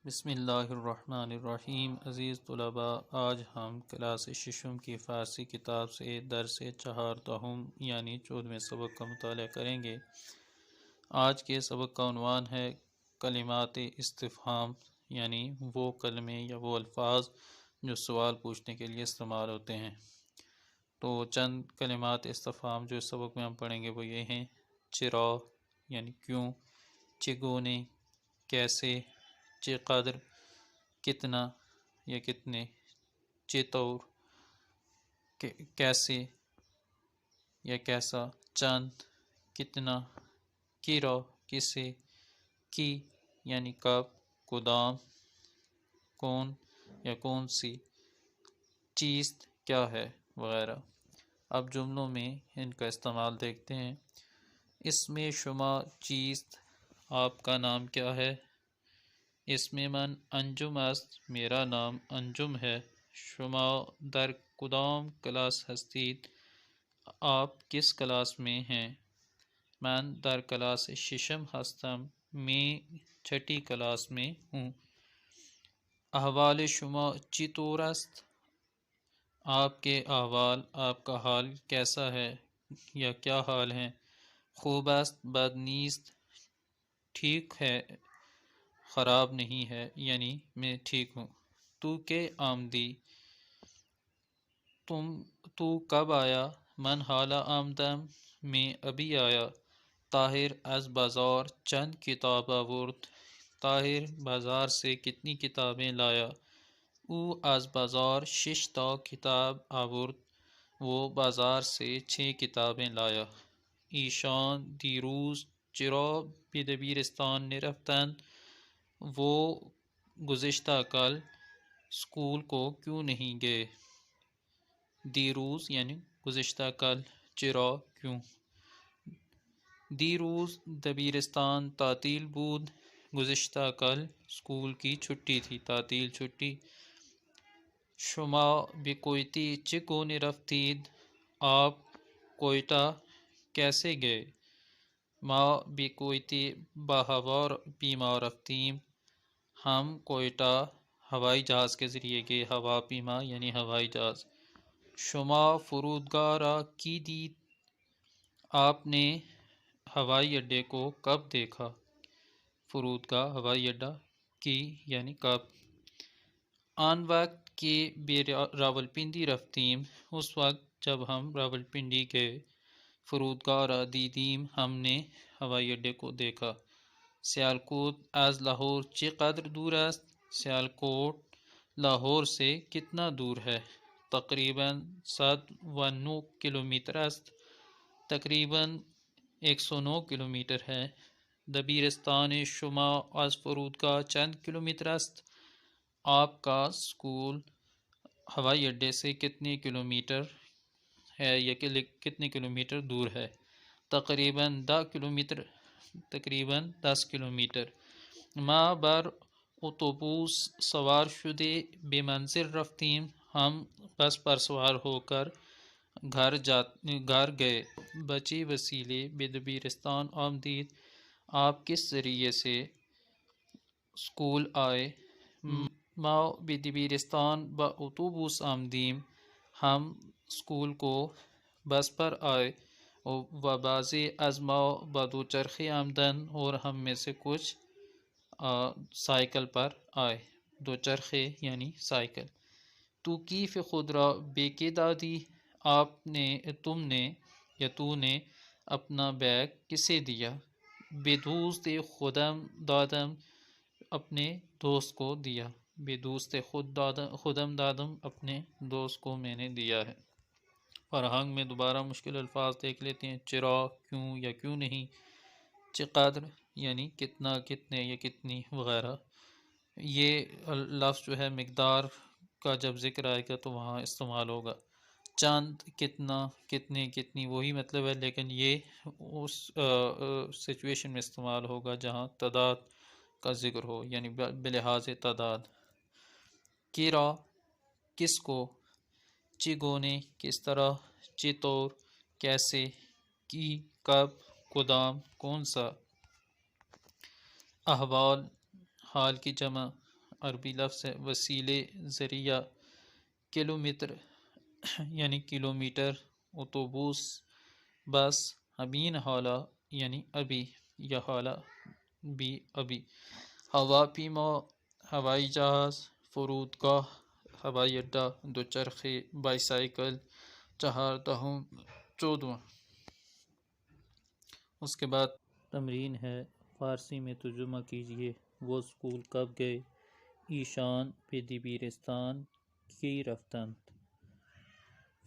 بسم اللہ الرحمن الرحیم۔ عزیز طلباء، آج ہم کلاس ششم کی فارسی کتاب سے درس چہاردہم یعنی 14ویں سبق کا مطالعہ کریں گے۔ آج کے سبق کا عنوان ہے کلمات استفہام، یعنی وہ کلمے یا وہ الفاظ جو سوال پوچھنے کے لیے استعمال ہوتے ہیں۔ تو چند کلمات استفہام جو اس سبق میں ہم پڑھیں گے وہ یہ ہیں: چرا یعنی کیوں، چگونے کیسے، چقدر کتنا یا کتنے، چطور کیسے یا کیسا، چند کتنا، کرا کسے، کی یعنی کب، کدام کون یا کون سی، چیز کیا ہے وغیرہ۔ اب جملوں میں ان کا استعمال دیکھتے ہیں۔ اس میں شما چیز، آپ کا نام کیا ہے؟ اس میں من انجم است، میرا نام انجم ہے۔ شما در کدام کلاس ہستید، آپ کس کلاس میں ہیں؟ من در کلاس ششم ہستم، میں چھٹی کلاس میں ہوں۔ احوال شما چطور است، آپ کے احوال، آپ کا حال کیسا ہے یا کیا حال ہے؟ خوب است، بد نیست، ٹھیک ہے خراب نہیں ہے، یعنی میں ٹھیک ہوں۔ تو کے آمدی، تو کب آیا؟ من حالا آمدم، میں ابھی آیا۔ طاہر از بازار چند کتاب آورد، طاہر بازار سے کتنی کتابیں لایا۔ او از بازار 6 تا کتاب آورد، وہ بازار سے 6 کتابیں لایا۔ ایشان دیروز چرا به دبیرستان نرفتند، وہ گزشتہ کل اسکول کو کیوں نہیں گئے؟ دیروز یعنی گزشتہ کل، چرا کیوں۔ دیروز دبیرستان تعطیل بود، گزشتہ کل اسکول کی چھٹی تھی، تعطیل چھٹی۔ شما به کویتی چگونه رفتید، آپ کوئٹہ کیسے گئے؟ ما به کویتی با هواپیما رفتیم، ہم کوئٹہ ہوائی جہاز کے ذریعے گئے، ہواپیما یعنی ہوائی جہاز۔ شما فرودگاه را کی دید، آپ نے ہوائی اڈے کو کب دیکھا؟ فرودگاہ ہوائی اڈہ، کی یعنی کب۔ آن وقت کہ بے راولپنڈی رفتیم، اس وقت جب ہم راولپنڈی گئے۔ فرودگاہ را دیدیم، ہم نے ہوائی اڈے کو دیکھا۔ سیالکوٹ از لاہور چقدر دور است، سیالکوٹ لاہور سے کتنا دور ہے؟ تقریباً 109 کلومیٹر است، تقریباً 109 کلومیٹر ہے۔ دبیرستان شما از فرودگاہ چند کلومیٹر است، آپ کا اسکول ہوائی اڈے سے کتنے کلومیٹر ہے یا کتنے کلومیٹر دور ہے؟ تقریباً 10 کلومیٹر، تقریباً 10 کلومیٹر۔ ما بر اتوبوس سوار شده به منزل رفتیم، ہم بس پر سوار ہو کر گھر گئے۔ بچے وسیلے به دبیرستان آمدید، آپ کس ذریعے سے اسکول آئے؟ ما به دبیرستان با اتوبوس آمدیم، ہم اسکول کو بس پر آئے۔ و بعضی از ما با دوچرخه آمدند، اور ہم میں سے کچھ سائیکل پر آئے، دوچرخے یعنی سائیکل۔ تو کیف خود را بے کے دادی، تم نے یا تو نے اپنا بیگ کسے دیا؟ بے دوست خودم دادم، اپنے دوست کو دیا۔ بے دوست خودم دادم، اپنے دوست کو میں نے دیا ہے۔ فرہنگ میں دوبارہ مشکل الفاظ دیکھ لیتے ہیں۔ چرا کیوں یا کیوں نہیں، چقدر یعنی کتنا، کتنے یا کتنی وغیرہ۔ یہ لفظ جو ہے مقدار کا جب ذکر آئے گا تو وہاں استعمال ہوگا۔ چند، کتنا، کتنے، کتنی وہی مطلب ہے، لیکن یہ اس سچویشن میں استعمال ہوگا جہاں تعداد کا ذکر ہو، یعنی بلحاظ تعداد۔ کرا کس کو، چگونے کس طرح، چطور کیسے، کی کب، کدام کون سا۔ احوال حال کی جمع، عربی لفظ ہے، وسیلے ذریعہ، کلومیٹر یعنی کلومیٹر، اتوبوس بس، ابین حالہ یعنی ابھی یا حالہ بھی ابھی، ہواپیما ہوائی جہاز، فرودگاہ ہوائی اڈہ، دوچرخے بائیسائیکل، چہاردہواں 14واں۔ اس کے بعد تمرین ہے، فارسی میں ترجمہ کیجیے۔ وہ اسکول کب گئے؟ ایشان به دبیرستان کی رفتند۔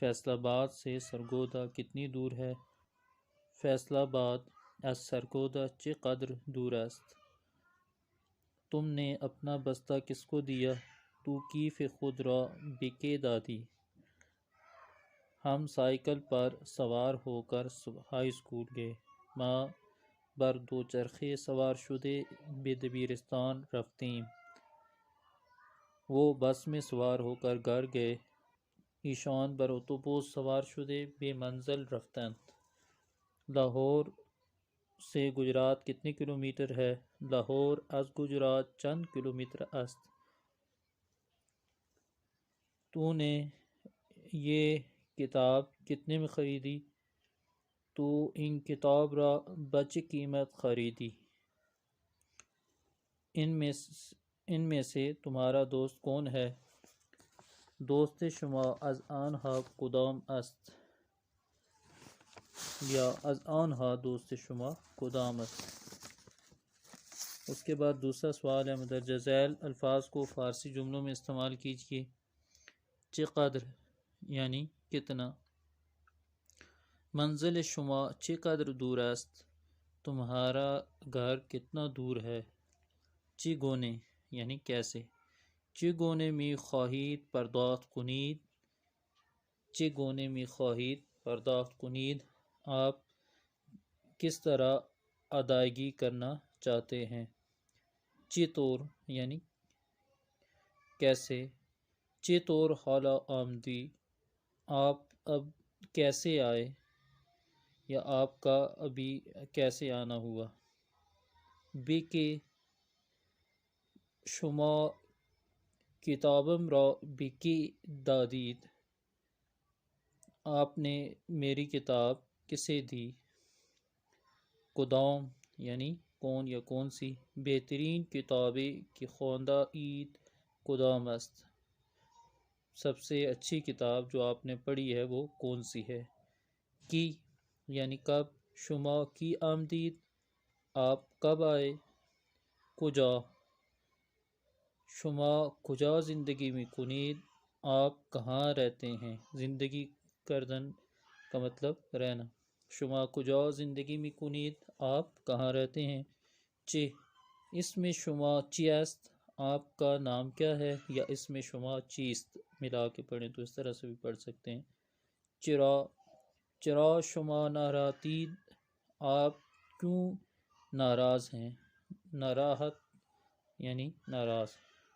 فیصل آباد سے سرگودا کتنی دور ہے؟ فیصل آباد از سرگودا چقدر دور است؟ تم نے اپنا بستہ کس کو دیا؟ تو کیف خود را به که دادی؟ ہم سائیکل پر سوار ہو کر ہائی اسکول گئے۔ ما بر دوچرخه سوار شده به دبیرستان رفتیم۔ وہ بس میں سوار ہو کر گھر گئے۔ ایشان بر اتوبوس سوار شده به منزل رفتند۔ لاہور سے گجرات کتنے کلومیٹر ہے؟ لاہور از گجرات چند کلومیٹر است؟ تو نے یہ کتاب کتنے میں خریدی؟ تو ان کتاب را بچه قیمت خریدی؟ ان میں سے تمہارا دوست کون ہے؟ دوست شما از آنها کدام است؟ یا از آنها دوست شما کدام است؟ اس کے بعد دوسرا سوال ہے، مندرجہ ذیل الفاظ کو فارسی جملوں میں استعمال کیجیے۔ چقدر یعنی کتنا، منزل شما چقدر دور است؟ تمہارا گھر کتنا دور ہے؟ چگونه یعنی کیسے، چگونه می خواهید پرداخت کنید؟ چگونه می خواهید پرداخت کنید؟ آپ کس طرح ادائیگی کرنا چاہتے ہیں؟ چطور یعنی کیسے، چطور حالا آمدی؟ آپ اب کیسے آئے یا آپ کا ابھی کیسے آنا ہوا؟ بی کے شما کتابم را بکی دادید؟ آپ نے میری کتاب کسے دی؟ کدام یعنی کون یا کون سی؟ بہترین کتابیں کی خواندہ عید کدام است؟ سب سے اچھی کتاب جو آپ نے پڑھی ہے وہ کون سی ہے؟ کی یعنی کب، شما کی آمدید آپ کب آئے؟ کجا، شما کجا زندگی می کنید آپ کہاں رہتے ہیں؟ زندگی کردن کا مطلب رہنا۔ شما کجا زندگی می کنید آپ کہاں رہتے ہیں؟ چه اس میں شما چی است؟ آپ کا نام کیا ہے؟ یا اس میں شما چیست ملا کے پڑھیں تو اس طرح سے بھی پڑھ سکتے ہیں۔ چرا، چرا شما ناراضید؟ آپ کیوں ناراض ہیں؟ ناراحت یعنی ناراض،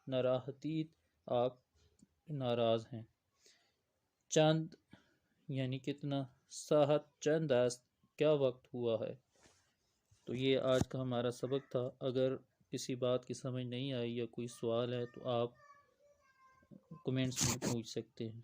ناراحتید آپ ناراض ہیں۔ چند یعنی کتنا، ساعت چند است کیا وقت ہوا ہے؟ تو یہ آج کا ہمارا سبق تھا۔ اگر کسی بات کی سمجھ نہیں آئی یا کوئی سوال ہے تو آپ کمنٹس میں پوچھ سکتے ہیں۔